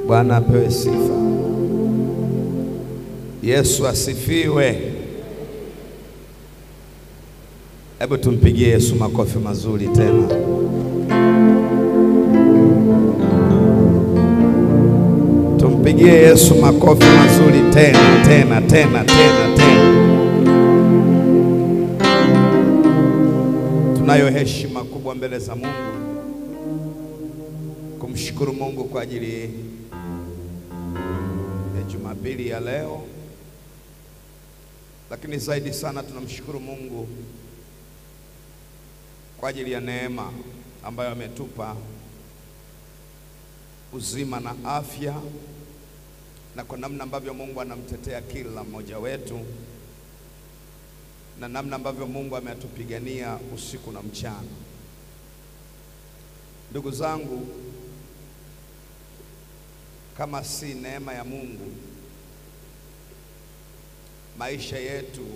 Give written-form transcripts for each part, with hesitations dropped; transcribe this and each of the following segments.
Bwana apewe sifa. Yesu asifiwe. Hebu tumpigie Yesu makofi mazuri tena. Tumpigie Yesu makofi mazuri tena. Tunayo heshima kubwa mbele za Mungu kumshukuru Mungu kwa ajili ya Jumapili ya leo, lakini zaidi sana tunamshukuru Mungu kwa ajili ya neema ambayo ametupa, uzima na afya, na kwa namna ambavyo Mungu anamtetea kila mmoja wetu, na namna ambavyo Mungu ametupigania usiku na mchana. Ndugu zangu, kama si neema ya Mungu, maisha yetu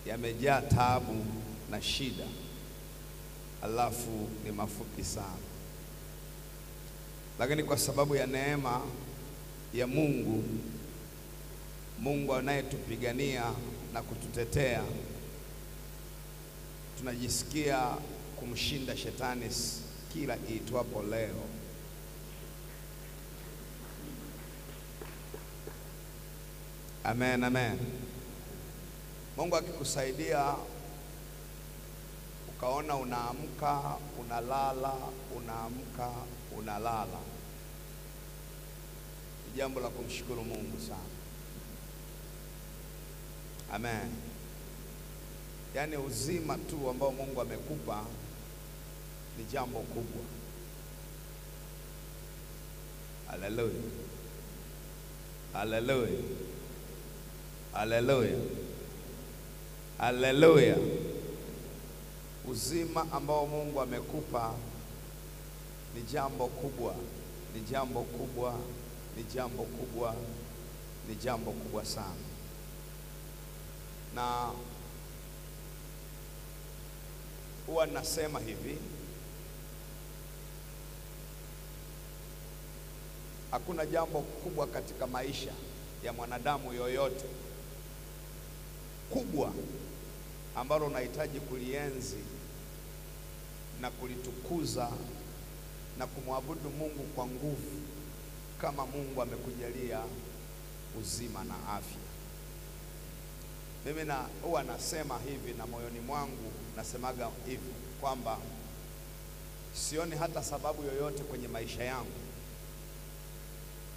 yamejaa taabu na shida, alafu ni mafupi sana. Lakini kwa sababu ya neema ya Mungu, Mungu anayetupigania na kututetea, tunajisikia kumshinda shetani kila iitwapo leo. Amen, amen. Mungu akikusaidia ukaona unaamka, unalala, unaamka, unalala, ni jambo la kumshukuru Mungu sana. Amen. Yaani uzima tu ambao Mungu amekupa ni jambo kubwa. Haleluya. Haleluya. Haleluya. Haleluya. Uzima ambao Mungu amekupa ni jambo kubwa, ni jambo kubwa, ni jambo kubwa, ni jambo kubwa sana. Na huwa nasema hivi, hakuna jambo kubwa katika maisha ya mwanadamu yoyote kubwa ambalo unahitaji kulienzi na kulitukuza na kumwabudu Mungu kwa nguvu kama Mungu amekujalia uzima na afya. Mimi huwa nasema hivi, na moyoni mwangu nasemaga hivi kwamba sioni hata sababu yoyote kwenye maisha yangu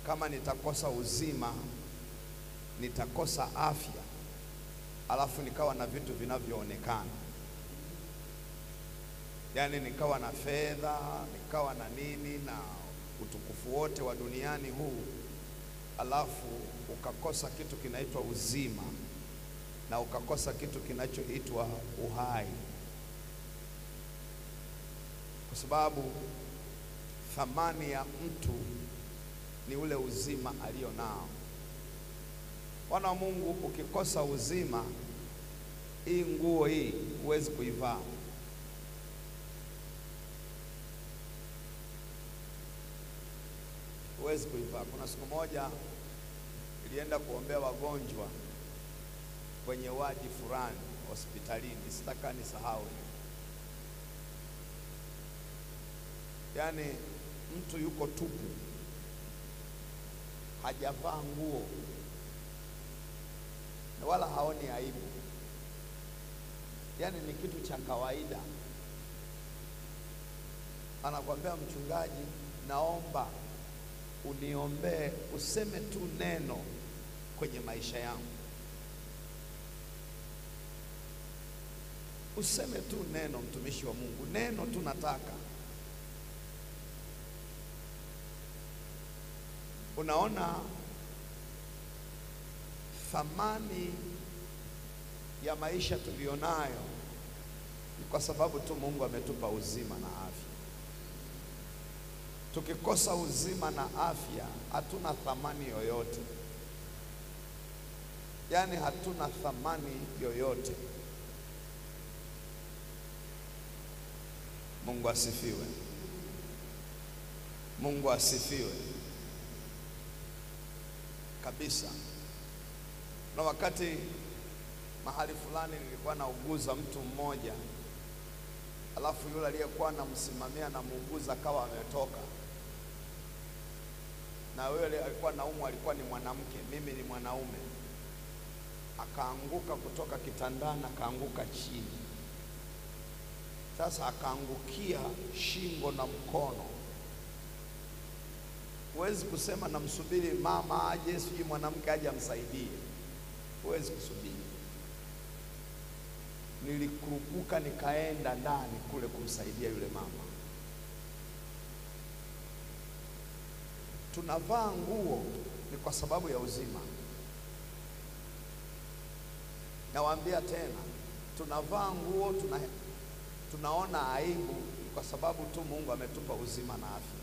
kama nitakosa uzima, nitakosa afya, alafu nikawa na vitu vinavyoonekana. Yaani nikawa na fedha, nikawa na nini na utukufu wote wa duniani huu, alafu ukakosa kitu kinaitwa uzima na ukakosa kitu kinachoitwa uhai. Kwa sababu thamani ya mtu ni ule uzima alio nao. Wana wa Mungu, ukikosa uzima, hii nguo hii huwezi kuivaa. Huwezi kuivaa. Kuna siku moja nilienda kuombea wagonjwa kwenye wadi fulani hospitalini, sitaka nisahau. Yaani mtu yuko tupu, hajavaa nguo na wala haoni aibu. Yaani ni kitu cha kawaida. Anakuambia, mchungaji, naomba uniombee, useme tu neno kwenye maisha yangu. Useme tu neno, mtumishi wa Mungu, neno tu nataka. Unaona thamani ya maisha tulionayo ni kwa sababu tu Mungu ametupa uzima na afya. Tukikosa uzima na afya, hatuna thamani yoyote. Yaani hatuna thamani yoyote. Mungu asifiwe. Mungu asifiwe. kabisa. Na wakati mahali fulani nilikuwa nauguza mtu mmoja, alafu yule aliyekuwa anamsimamia na muuguza akawa ametoka, na yule alikuwa naumwa alikuwa ni mwanamke, mimi ni mwanaume. Akaanguka kutoka kitandani, akaanguka chini. Sasa akaangukia shingo na mkono. Huwezi kusema namsubiri mama aje, sijui mwanamke aje amsaidie. Huwezi kusubiri. Nilikurupuka nikaenda ndani kule kumsaidia yule mama. Tunavaa nguo ni kwa sababu ya uzima. Nawaambia tena, tunavaa nguo, tunaona aibu kwa sababu tu Mungu ametupa uzima na afya.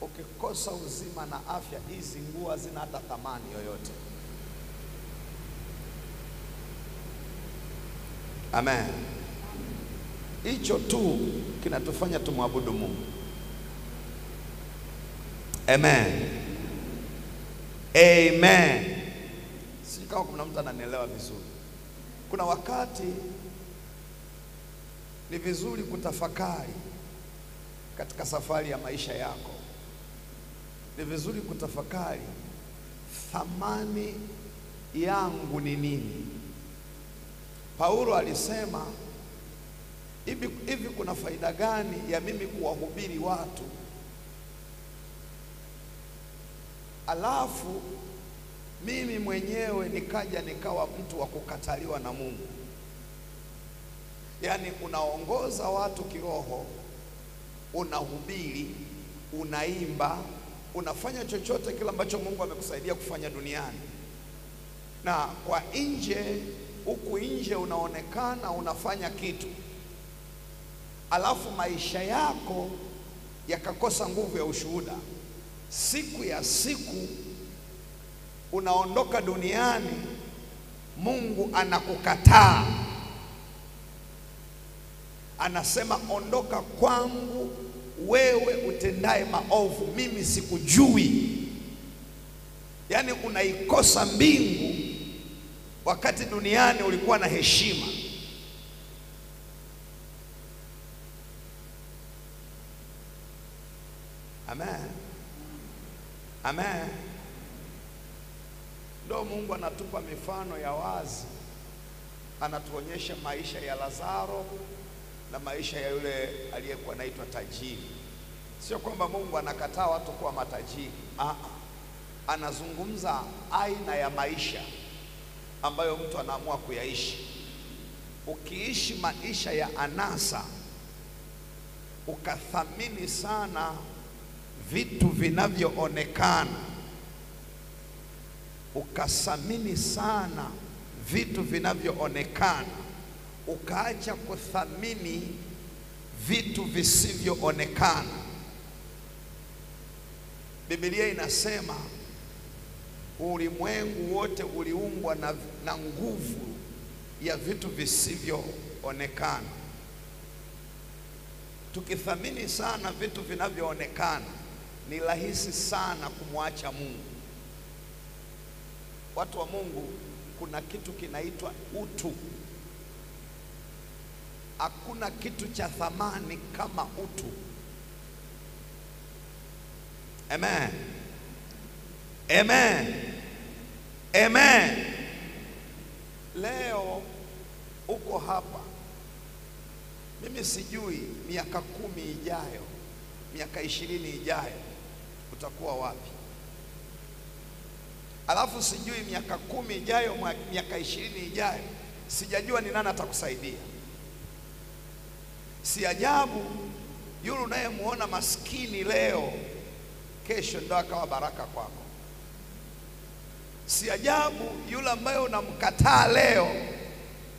Ukikosa uzima na afya, hizi nguo hazina hata thamani yoyote. Amen. Hicho tu kinatufanya tumwabudu Mungu. Amen. Amen. Sijui kama kuna mtu ananielewa vizuri. Kuna wakati ni vizuri kutafakari katika safari ya maisha yako. Ni vizuri kutafakari, thamani yangu ni nini? Paulo alisema hivi kuna faida gani ya mimi kuwahubiri watu alafu mimi mwenyewe nikawa mtu wa kukataliwa na Mungu? Yaani unaongoza watu kiroho, unahubiri, unaimba, unafanya chochote kile ambacho Mungu amekusaidia kufanya duniani, na kwa nje, huku nje unaonekana unafanya kitu, alafu maisha yako yakakosa nguvu ya ushuhuda. Siku ya siku unaondoka duniani, Mungu anakukataa. Anasema, ondoka kwangu wewe utendaye maovu, mimi sikujui. Yaani unaikosa mbingu wakati duniani ulikuwa na heshima. Amen. Amen. Ndio Mungu anatupa mifano ya wazi. Anatuonyesha maisha ya Lazaro na maisha ya yule aliyekuwa anaitwa tajiri. Sio kwamba Mungu anakataa watu kuwa matajiri. Anazungumza aina ya maisha ambayo mtu anaamua kuyaishi. Ukiishi maisha ya anasa, ukathamini sana vitu vinavyoonekana, ukathamini sana vitu vinavyoonekana, ukaacha kuthamini vitu visivyoonekana. Biblia inasema ulimwengu wote uliumbwa na nguvu ya vitu visivyoonekana. Tukithamini sana vitu vinavyoonekana, ni rahisi sana kumwacha Mungu. Watu wa Mungu, kuna kitu kinaitwa utu. Hakuna kitu cha thamani kama utu. Amen. Amen. Amen. Leo uko hapa, mimi sijui miaka 10 ijayo, miaka 20 ijayo utakuwa wapi. Alafu sijui miaka 10 ijayo, miaka 20 ijayo, sijajua ni nani atakusaidia. Si ajabu yule unayemuona maskini leo, kesho ndo akawa baraka kwako. Si ajabu yule ambaye unamkataa leo,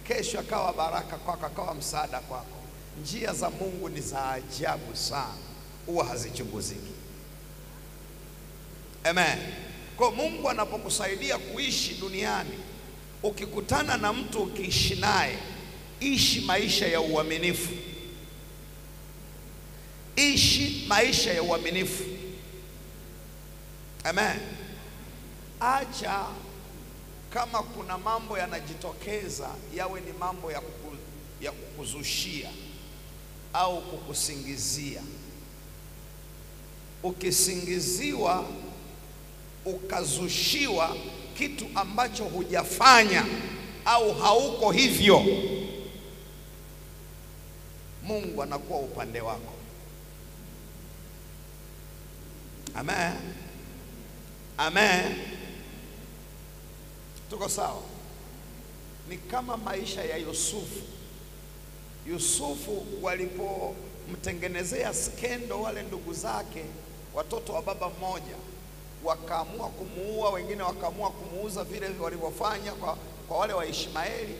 kesho akawa baraka kwako, akawa msaada kwako. Njia za Mungu ni za ajabu sana, huwa hazichunguziki. Amen. Kwa Mungu anapokusaidia kuishi duniani, ukikutana na mtu ukiishi naye, ishi maisha ya uaminifu. Ishi maisha ya uaminifu. Amen. Acha kama kuna mambo yanajitokeza yawe ni mambo ya kukuzushia au kukusingizia. Ukisingiziwa ukazushiwa kitu ambacho hujafanya au hauko hivyo, Mungu anakuwa upande wako. Amen. Amen. Tuko sawa? Ni kama maisha ya Yusufu. Yusufu walipomtengenezea skendo wale ndugu zake, watoto wa baba mmoja, wakaamua kumuua, wengine wakaamua kumuuza vile walivyofanya kwa wale wa Ishmaeli.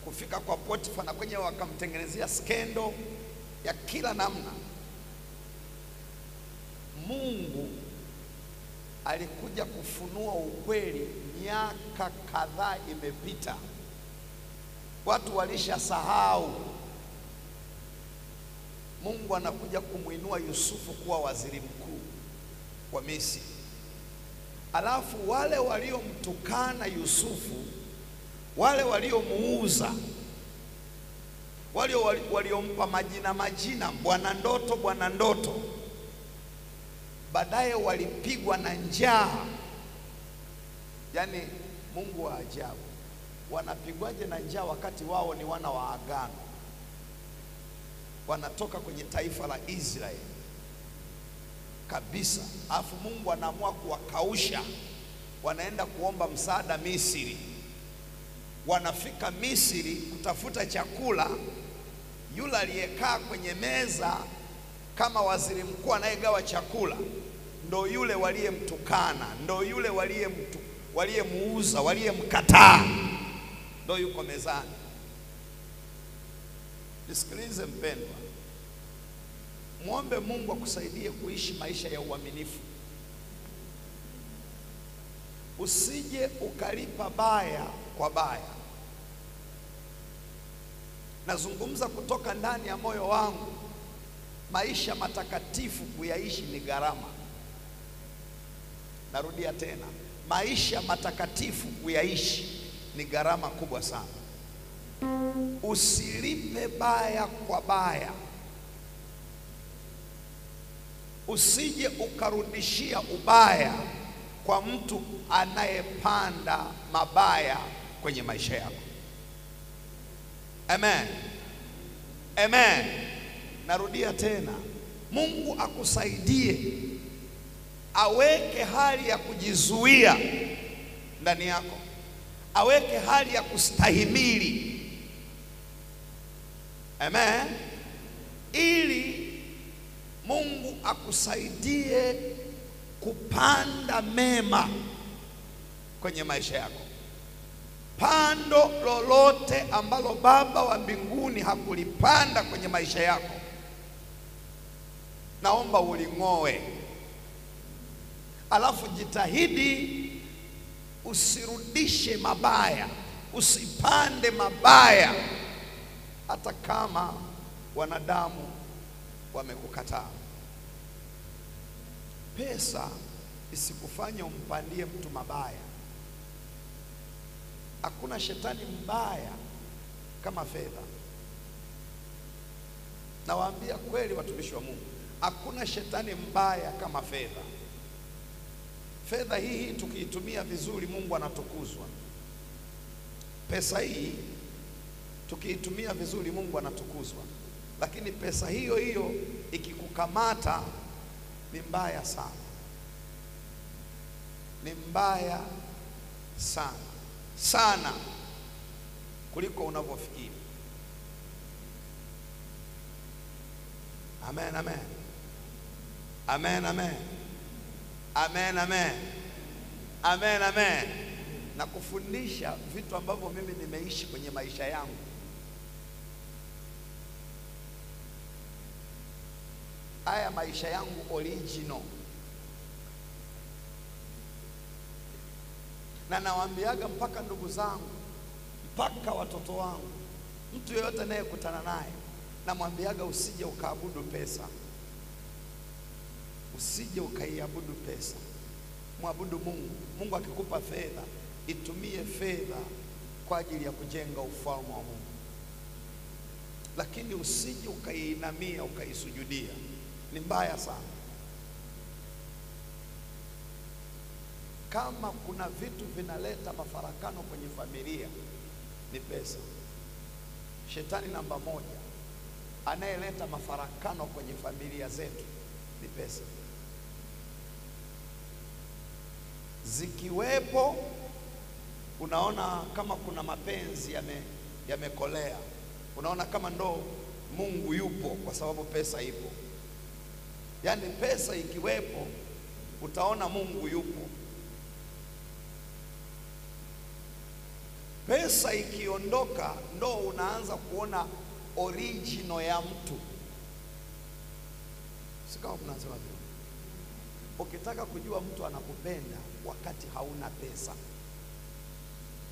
Kufika kwa Potifa na kwenye wakamtengenezea skendo ya kila namna. Mungu alikuja kufunua ukweli miaka kadhaa imepita. Watu walishasahau. Mungu anakuja kumuinua Yusufu kuwa waziri mkuu wa Misri. Alafu wale waliomtukana Yusufu, wale waliomuuza, wale waliompa majina, bwana ndoto, baadaye walipigwa na njaa. Yaani Mungu wa ajabu, wanapigwaje na njaa wakati wao ni wana wa agano, wanatoka kwenye taifa la Israeli kabisa. Alafu Mungu anaamua kuwakausha, wanaenda kuomba msaada Misri. Wanafika Misri kutafuta chakula. Yule aliyekaa kwenye meza kama waziri mkuu anayegawa chakula ndo yule waliyemtukana, ndo yule waliyemuuza, waliyemkataa, ndo yuko mezani. Nisikilize mpendwa, muombe Mungu akusaidie kuishi maisha ya uaminifu. Usije ukalipa baya kwa baya. Nazungumza kutoka ndani ya moyo wangu. Maisha matakatifu kuyaishi ni gharama. Narudia tena, maisha matakatifu kuyaishi ni gharama kubwa sana. Usilipe baya kwa baya. Usije ukarudishia ubaya kwa mtu anayepanda mabaya kwenye maisha yako. Amen. Amen. Narudia tena, Mungu akusaidie aweke hali ya kujizuia ndani yako, aweke hali ya kustahimili. Amen. Ili Mungu akusaidie kupanda mema kwenye maisha yako. Pando lolote ambalo Baba wa mbinguni hakulipanda kwenye maisha yako, naomba uling'oe. Alafu jitahidi usirudishe mabaya, usipande mabaya hata kama wanadamu wamekukataa. Pesa isikufanye umpandie mtu mabaya. Hakuna shetani mbaya kama fedha. Nawaambia kweli watumishi wa Mungu, hakuna shetani mbaya kama fedha. Fedha hii tukiitumia vizuri, Mungu anatukuzwa. Pesa hii tukiitumia vizuri, Mungu anatukuzwa. Lakini pesa hiyo hiyo ikikukamata ni mbaya sana. Ni mbaya sana kuliko unavyofikiri. Amen, amen. Amen, amen. Amen, amen. Amen, amen. Na kufundisha vitu ambavyo mimi nimeishi kwenye maisha yangu. Haya maisha yangu original. Na nawaambiaga mpaka ndugu zangu, mpaka watoto wangu, mtu yeyote anayekutana naye, namwambiaga usije ukaabudu pesa. Usije ukaiabudu pesa. mwabudu Mungu. Mungu akikupa fedha, itumie fedha kwa ajili ya kujenga ufalme wa Mungu, lakini usije ukaiinamia ukaisujudia. Ni mbaya sana. Kama kuna vitu vinaleta mafarakano kwenye familia, ni pesa. Shetani namba moja anayeleta mafarakano kwenye familia zetu ni pesa. Zikiwepo, unaona kama kuna mapenzi yamekolea, unaona kama ndo Mungu yupo kwa sababu pesa ipo. Yaani pesa ikiwepo utaona Mungu yupo. Pesa ikiondoka ndo unaanza kuona original ya mtu. Sikao mnasema hivyo. Ukitaka kujua mtu anakupenda wakati hauna pesa,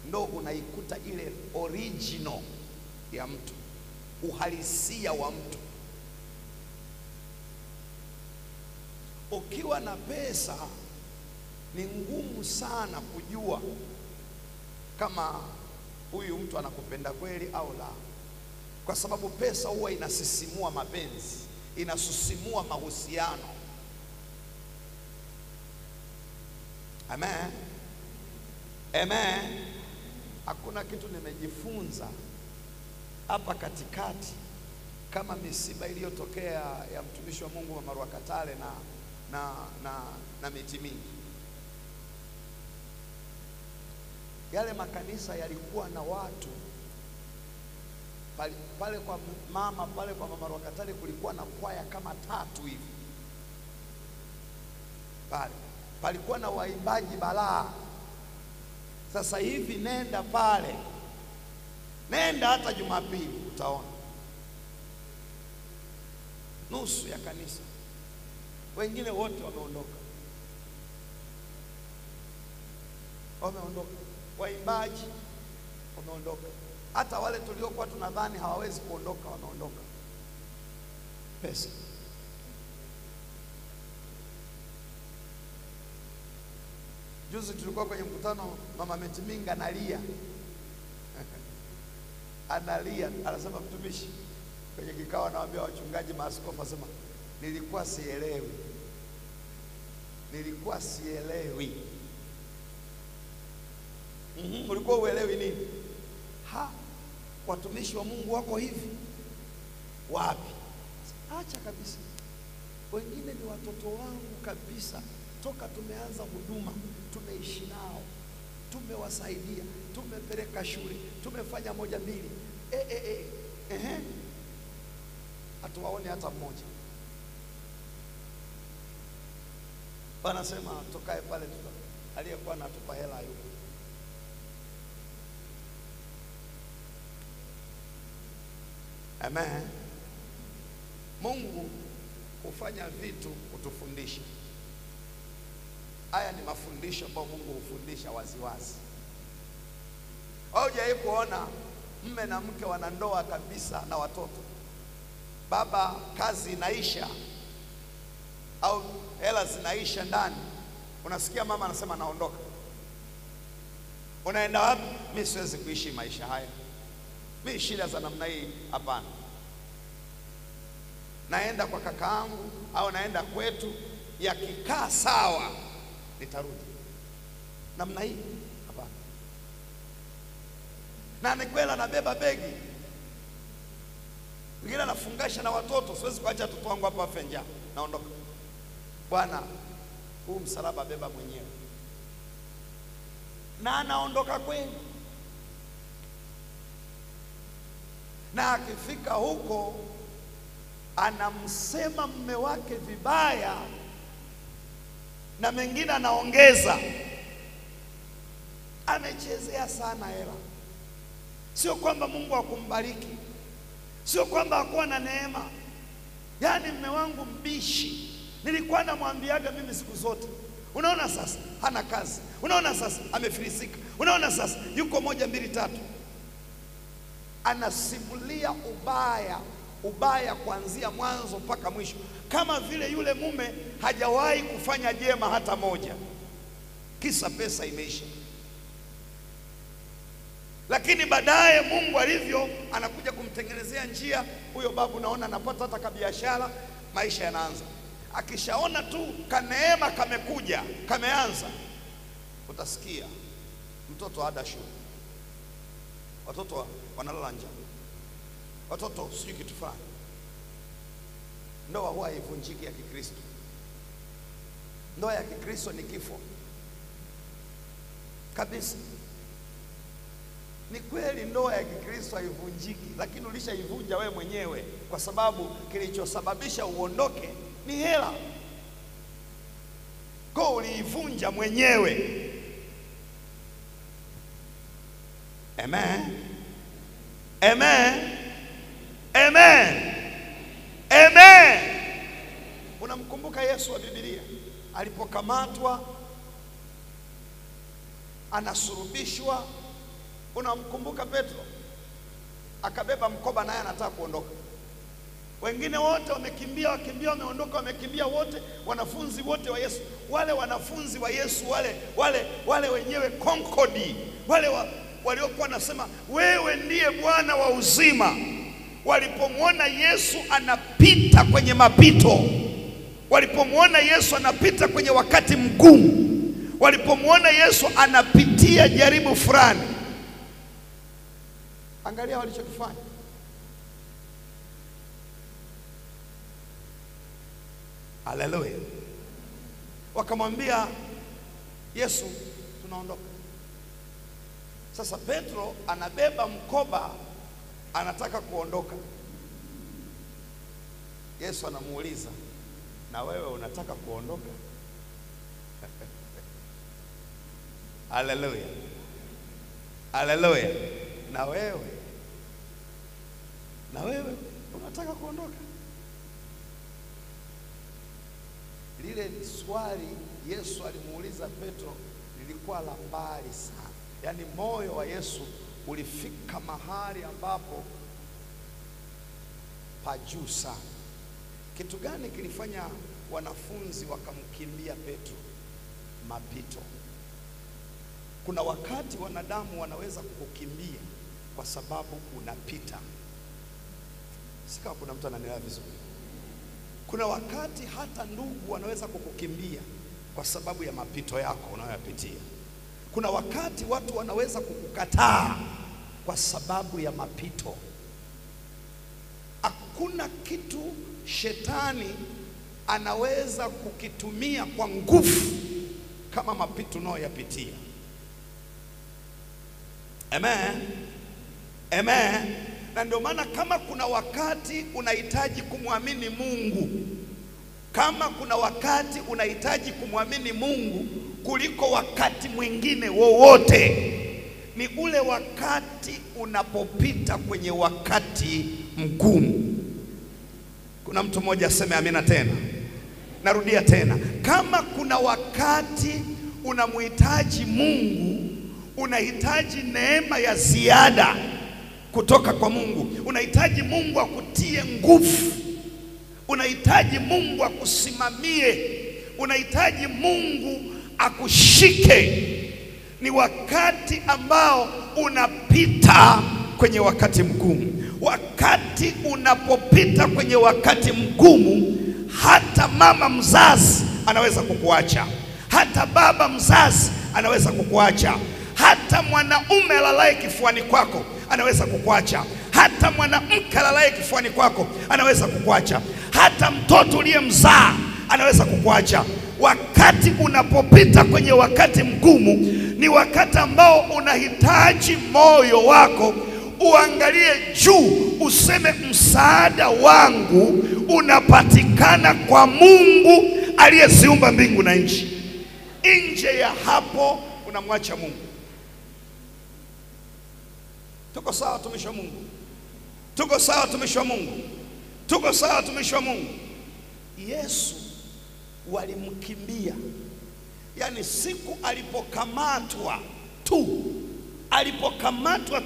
ndo unaikuta ile original ya mtu, uhalisia wa mtu. Ukiwa na pesa ni ngumu sana kujua kama huyu mtu anakupenda kweli au la, kwa sababu pesa huwa inasisimua mapenzi, inasisimua mahusiano. Amen. Amen. Hakuna kitu nimejifunza hapa katikati kama misiba iliyotokea ya mtumishi wa Mungu Mama Rwakatare na miti mingi. Yale makanisa yalikuwa na watu pale kwa mama, pale kwa Mama Rwakatare kulikuwa na kwaya kama 3 hivi. Palikuwa na waimbaji balaa. Sasa hivi nenda pale, nenda hata Jumapili utaona nusu ya kanisa, wengine wote wameondoka. Waimbaji wameondoka, hata wale tuliokuwa tunadhani hawawezi kuondoka wameondoka. Pesa. Juzi tulikuwa kwenye mkutano, Mama Metiminga analia analia, anasema mtumishi kwenye kikao anawaambia wachungaji, maaskofu, asema nilikuwa sielewi. Ulikuwa uelewi nini? Watumishi wa Mungu wako hivi. Wapi? Acha kabisa. Wengine ni watoto wangu kabisa, toka tumeanza huduma tumeishi nao, tumewasaidia, tumepeleka shule, tumefanya 1 2. Hatuwaone hata mmoja. Bwana sema tukae pale, aliyekuwa anatupa hela yuko. Amen. Mungu hufanya vitu kutufundisha. Haya ni mafundisho ambayo Mungu hufundisha waziwazi. Haujawahi kuona mme na mke wanandoa kabisa na watoto, baba kazi inaisha au hela zinaisha ndani, unasikia mama anasema naondoka. Unaenda wapi? Mimi siwezi kuishi maisha haya, mimi shida za namna hii hapana, naenda kwa kakaangu au naenda kwetu, yakikaa sawa nitarudi. Namna hii hapana. Na nikwela nabeba begi, mwingine anafungasha na watoto, siwezi kuacha watoto wangu hapa wafe njaa, naondoka. Bwana, huu msalaba beba mwenyewe. Na anaondoka kweli. Na akifika huko anamsema mume wake vibaya, na mengine anaongeza. Amechezea sana hela. Sio kwamba Mungu akumbariki, sio kwamba hakuwa na neema. Yaani mume wangu mbishi, nilikuwa namwambiaga mimi siku zote, unaona sasa hana kazi, unaona sasa amefilisika, unaona sasa yuko 1 2 3. Anasimulia ubaya kuanzia mwanzo mpaka mwisho, kama vile yule mume hajawahi kufanya jema hata moja. kisa pesa imeisha. Lakini baadaye Mungu alivyo anakuja kumtengenezea njia huyo babu, naona anapata hata kabiashara, maisha yanaanza. Akishaona tu kaneema kamekuja, kameanza, utasikia mtoto ada shule, watoto wanalala njaa, watoto sijui kitu fulani. Ndoa huwa haivunjiki ya Kikristo. Ndoa ya Kikristo ni kifo kabisa. Ni kweli ndoa ya Kikristo haivunjiki, lakini ulishaivunja wewe mwenyewe, kwa sababu kilichosababisha uondoke ni hela. Kwa uliivunja mwenyewe. Amen. Amen. Amen. Amen. Unamkumbuka Yesu wa Biblia alipokamatwa, anasurubishwa? Unamkumbuka Petro akabeba mkoba naye anataka kuondoka. Wengine wote wamekimbia, wameondoka, wamekimbia wote, wanafunzi wote wa Yesu. Wale wanafunzi wa Yesu wale wenyewe konkodi, waliokuwa nasema wewe ndiye Bwana wa uzima, walipomwona Yesu anapita kwenye mapito, walipomwona Yesu anapita kwenye wakati mgumu, walipomwona Yesu anapitia jaribu fulani, angalia walichokifanya. Haleluya. Wakamwambia Yesu, tunaondoka. Sasa Petro anabeba mkoba, anataka kuondoka. Yesu anamuuliza, na wewe unataka kuondoka? Haleluya. Haleluya. Na wewe unataka kuondoka? Lile swali Yesu alimuuliza Petro lilikuwa la mbali sana. Yaani moyo wa Yesu ulifika mahali ambapo pa juu sana. Kitu gani kilifanya wanafunzi wakamkimbia Petro? Mapito. Kuna wakati wanadamu wanaweza kukukimbia kwa sababu unapita. Sikawa kuna mtu ananielewa vizuri. Kuna wakati hata ndugu wanaweza kukukimbia kwa sababu ya mapito yako unayopitia. Kuna wakati watu wanaweza kukukataa kwa sababu ya mapito. Hakuna kitu shetani anaweza kukitumia kwa nguvu kama mapito unayoyapitia. Amen. Amen. Na ndio maana kama kuna wakati unahitaji kumwamini Mungu, kama kuna wakati unahitaji kumwamini Mungu kuliko wakati mwingine wowote, ni ule wakati unapopita kwenye wakati mgumu. Kuna mtu mmoja aseme amina tena. Narudia tena. Kama kuna wakati unamhitaji Mungu, unahitaji neema ya ziada kutoka kwa Mungu, unahitaji Mungu akutie nguvu, unahitaji Mungu akusimamie, unahitaji Mungu akushike, ni wakati ambao unapita kwenye wakati mgumu. Wakati unapopita kwenye wakati mgumu, hata mama mzazi anaweza kukuacha, hata baba mzazi anaweza kukuacha, hata mwanaume alalaye kifuani kwako anaweza kukuacha, hata mwanamke alalaye kifuani kwako anaweza kukuacha, hata mtoto uliyemzaa anaweza kukuacha. Wakati unapopita kwenye wakati mgumu, ni wakati ambao unahitaji moyo wako uangalie juu, useme msaada wangu unapatikana kwa Mungu aliyeziumba mbingu na nchi. Nje ya hapo unamwacha Mungu. Tuko sawa tumishi wa Mungu? Tuko sawa tumishi wa Mungu? Tuko sawa tumishi wa Mungu? Yesu walimkimbia. Yaani siku alipokamatwa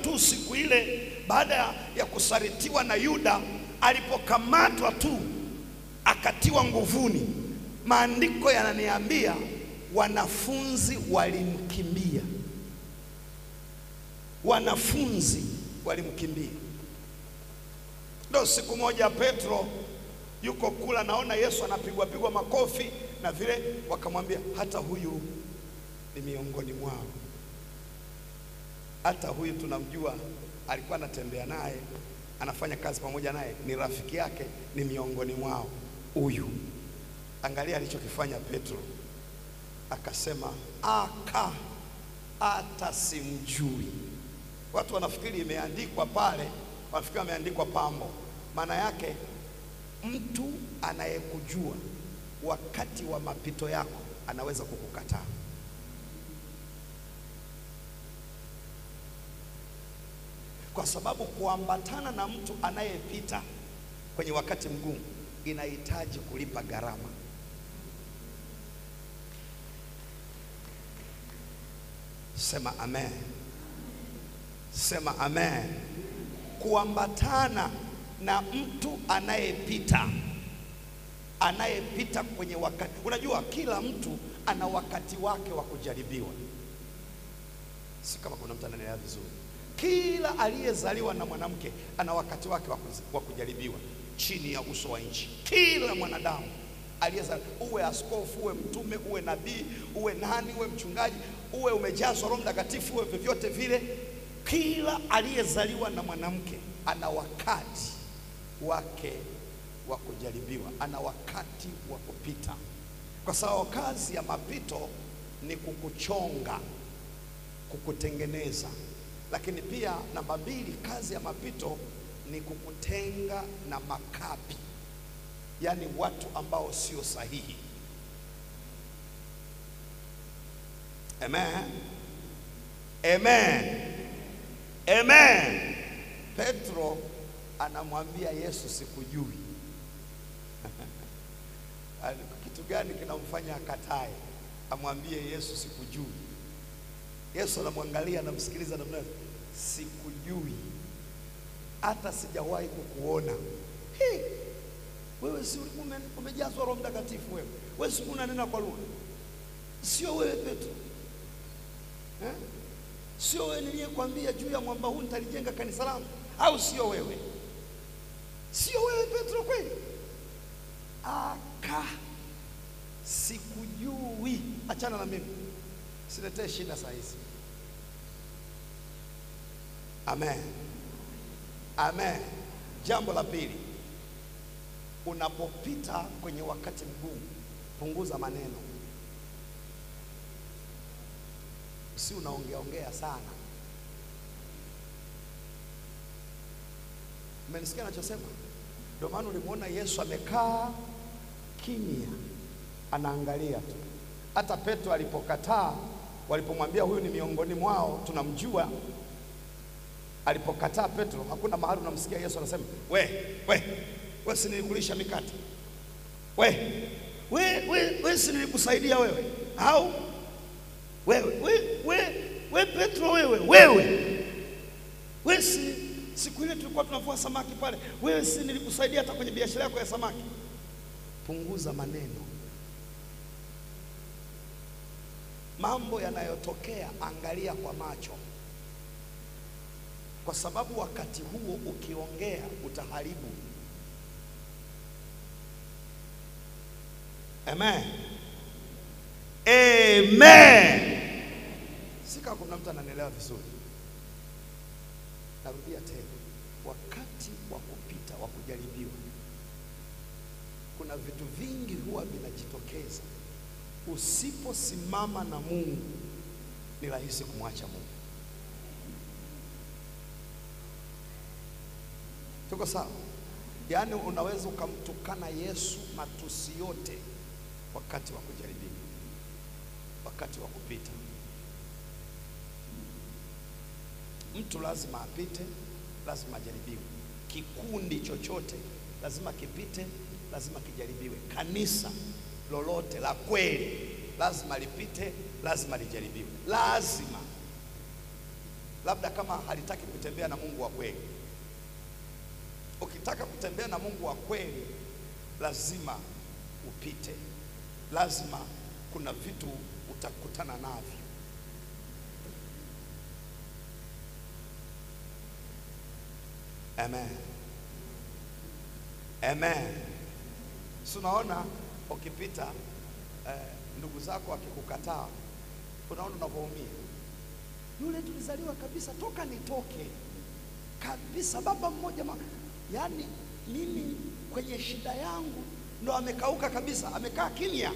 tu siku ile baada ya kusalitiwa na Yuda, alipokamatwa tu akatiwa nguvuni. Maandiko yananiambia wanafunzi walimkimbia. Wanafunzi walimkimbia. Ndio siku moja Petro yuko kula, naona Yesu anapigwa makofi na vile, wakamwambia hata huyu ni miongoni mwao. Hata huyu tunamjua, alikuwa anatembea naye, anafanya kazi pamoja naye, ni rafiki yake, ni miongoni mwao huyu. Angalia alichokifanya Petro. Akasema hata simjui. Watu wanafikiri imeandikwa pale, wanafikiri ameandikwa pambo. Maana yake mtu anayekujua wakati wa mapito yako anaweza kukukataa. Kwa sababu kuambatana na mtu anayepita kwenye wakati mgumu inahitaji kulipa gharama. Sema amen. Sema amen. Kuambatana na mtu anayepita kwenye wakati. Unajua kila mtu ana wakati wake wa kujaribiwa. Si kama kuna mtu ananielewa vizuri. Kila aliyezaliwa na mwanamke ana wakati wake wa kujaribiwa chini ya uso wa nchi. Kila mwanadamu aliyezaliwa, uwe askofu, uwe mtume, uwe nabii, uwe nani, uwe mchungaji, uwe umejazwa Roho Mtakatifu, uwe vyovyote vile, kila aliyezaliwa na mwanamke ana wakati wake wa kujaribiwa, ana wakati wa kupita. Kwa sababu kazi ya mapito ni kukuchonga, kukutengeneza. Lakini pia namba 2, kazi ya mapito ni kukutenga na makapi, yani watu ambao sio sahihi. Amen. Amen. Amen. Petro anamwambia Yesu sikujui. Kitu gani kinamfanya akatae amwambie Yesu sikujui? Yesu anamwangalia, anamsikiliza, namna sikujui, hata sijawahi kukuona. Wewe si umejazwa Roho Mtakatifu wewe? Wewe si unanena kwa lugha? Sio wewe Petro? Sio wewe niliyekwambia juu ya mwamba huu nitalijenga kanisa langu? Au sio wewe? Sio wewe Petro kweli? Sikujui. Achana na mimi, siletee shida saa hizi. Amen. Amen. Jambo la pili, unapopita kwenye wakati mgumu, punguza maneno. Si unaongea sana. Umenisikia ninachosema? Ndio maana ulimuona Yesu amekaa kimya, anaangalia tu. Hata Petro alipokataa, walipomwambia huyu ni miongoni mwao, tunamjua. Alipokataa Petro, hakuna mahali unamsikia Yesu anasema, we si nilikulisha mikate? We si nilikusaidia wewe? Au we Petro, we si siku ile tulikuwa tunavua samaki pale, wewe si nilikusaidia hata kwenye biashara yako ya samaki? Punguza maneno. Mambo yanayotokea angalia kwa macho, kwa sababu wakati huo ukiongea utaharibu. Amen. Amen. Sika kuna mtu ananielewa vizuri. Narudia tena, wakati wa kupita, wa kujaribiwa, kuna vitu vingi huwa vinajitokeza. Usiposimama na Mungu ni rahisi kumwacha Mungu. Tuko sawa? Yaani unaweza ukamtukana Yesu matusi yote wakati wa kujaribiwa, wakati wa kupita. Mtu lazima apite, lazima ajaribiwe. Kikundi chochote lazima kipite, lazima kijaribiwe. Kanisa lolote la kweli lazima lipite, lazima lijaribiwe. Lazima. Labda kama halitaki kutembea na Mungu wa kweli. Ukitaka kutembea na Mungu wa kweli lazima upite. Lazima kuna vitu utakutana navyo. Amen. Amen. So unaona ukipita ndugu zako akikukataa, unaona unavyoumia. Yule tulizaliwa kabisa toka nitoke kabisa, baba mmoja yani mimi kwenye shida yangu ndo amekauka kabisa, amekaa kimya.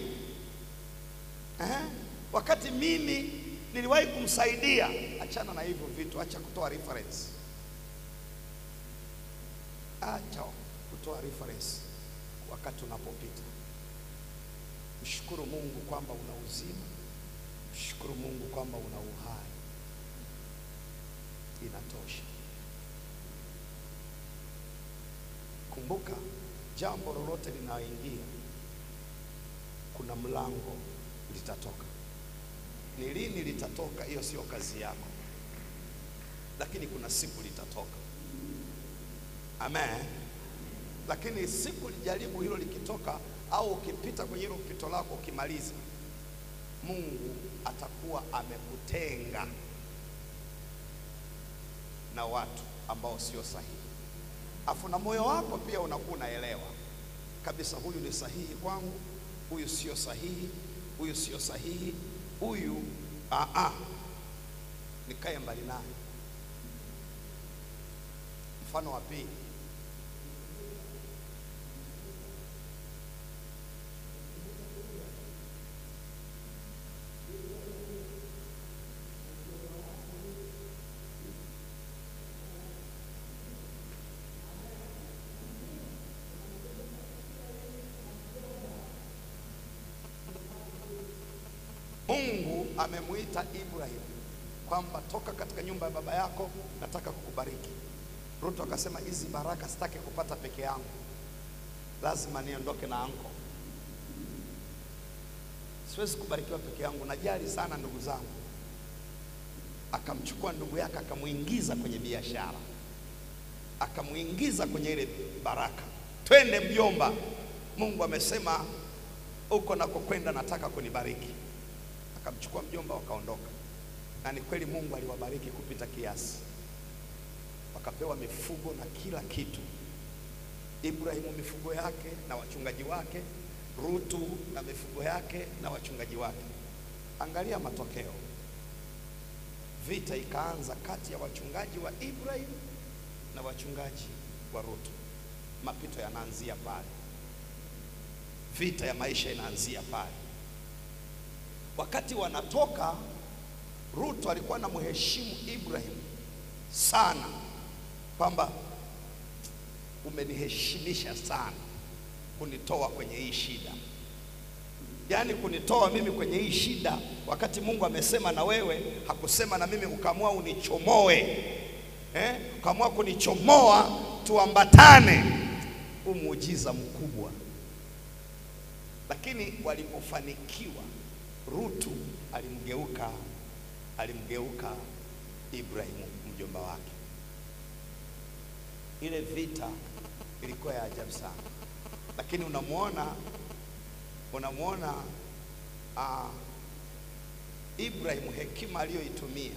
Wakati mimi niliwahi kumsaidia. Achana na hivyo vitu, acha kutoa reference. Acha kutoa reference wakati unapopita. Mshukuru Mungu kwamba una uzima. Mshukuru Mungu kwamba una uhai. Inatosha. Kumbuka, jambo lolote linaoingia kuna mlango litatoka. Ni lini litatoka, hiyo sio kazi yako, lakini kuna siku litatoka. Amen. Lakini siku lijaribu hilo likitoka, au ukipita kwenye hilo pito lako ukimaliza, Mungu atakuwa amekutenga na watu ambao sio sahihi. Afu na moyo wako pia unakuwa unaelewa kabisa, huyu ni sahihi kwangu, huyu sio sahihi, huyu sio sahihi, huyu nikae mbali naye. Mfano wa pili, Mungu amemuita Ibrahim kwamba toka katika nyumba ya baba yako, nataka kukubariki. Ruto akasema hizi baraka sitaki kupata peke yangu, lazima niondoke na anko. Siwezi kubarikiwa peke yangu, najali sana ndugu zangu. Akamchukua ndugu yake akamuingiza kwenye biashara, akamuingiza kwenye ile baraka. Twende mjomba, Mungu amesema uko nakokwenda nataka kunibariki. Akamchukua mjomba wakaondoka. Na ni kweli Mungu aliwabariki kupita kiasi. Wakapewa mifugo na kila kitu. Ibrahimu mifugo yake na wachungaji wake, Rutu na mifugo yake na wachungaji wake. Angalia matokeo. Vita ikaanza kati ya wachungaji wa Ibrahim na wachungaji wa Rutu. Mapito yanaanzia pale. Vita ya maisha inaanzia pale. Wakati wanatoka, Rutu alikuwa anamheshimu Ibrahim sana, kwamba umeniheshimisha sana kunitoa kwenye hii shida. Yaani kunitoa mimi kwenye hii shida, wakati Mungu amesema na wewe, hakusema na mimi ukamua unichomoe. Ukamua kunichomoa tuambatane. Muujiza mkubwa. Lakini walipofanikiwa, Rutu alimgeuka Ibrahimu mjomba wake. Ile vita ilikuwa ya ajabu sana. Lakini unamuona Ibrahimu hekima aliyoitumia